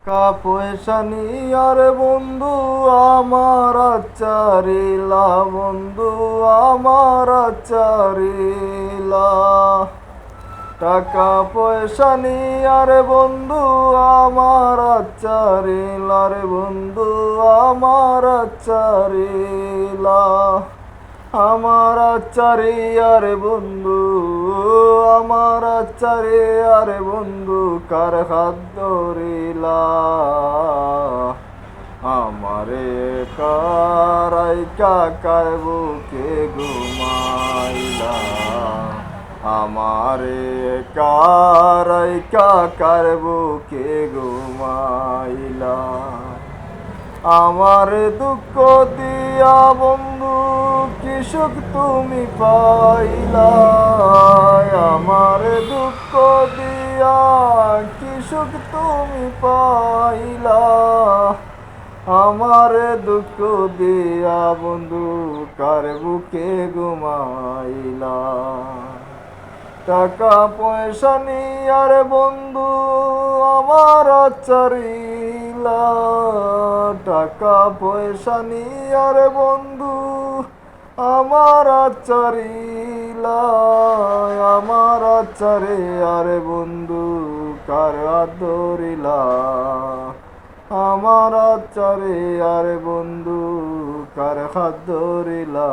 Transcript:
টাকা পয়সা নিয়ার বন্ধু আমার চারিলা, বন্ধু আমার চারিলা। টাকা পয়সা নিয়ার বন্ধু আমার চারিলা রে, বন্ধু আমার চারিলা। আমার চারিয়ার বন্ধু, আমার চারিয়ার বন্ধু কার হাত ধরিলা। আমারে কারাই কাকার বুকে ঘুমাইলা। আমারে কারাই কাকার বুকে ঘুমাইলা। আমার দুঃখ দিয়া বন্ধু কি সুখ তুমি পাইলা। আমার দুঃখ দিয়া কি সুখ তুমি পাইলা। আমার দুঃখ দিয়া বন্ধু কার বুকে ঘুমাইলা। টাকা পয়সা নিয়ার বন্ধু আমার চারিলা। টাকা পয়সা নিয়ার বন্ধু আমার চারিলা। আমার চারে আরে বন্ধু কার ধরিলা। আমার চারে আরে বন্ধু কার হাত ধরিলা।